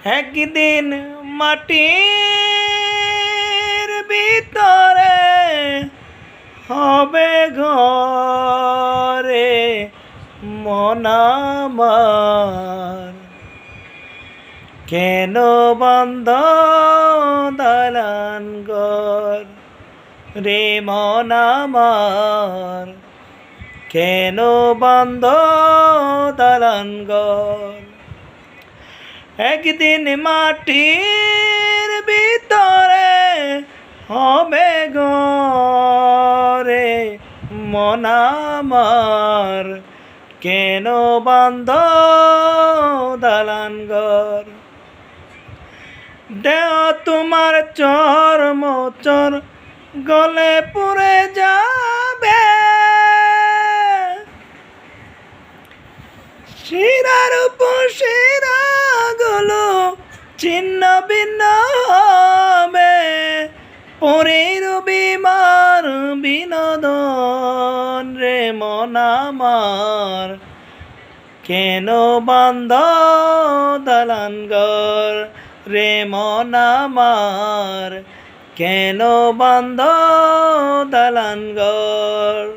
একদিন মাটির ভিতরে হবে ঘরে মন আমার, কেন বন্ধ দালান ঘর রে মন আমার, কেন বন্ধ দালান ঘর। একদিন মাটির ভিতরে হবে ঘরে মন আমার, কেন বন্ধ দালান ঘর। দেহ তোমার চর্ম চর গলে পুড়ে যাবে, শিরার উপর শিরা গুলো ছিন্ন ভিন্ন হবে, পরের বিমার বিনোদন রে মন আমার, কেন বন্ধ দালান ঘর রে মন আমার, কেন বন্ধ দালান ঘর।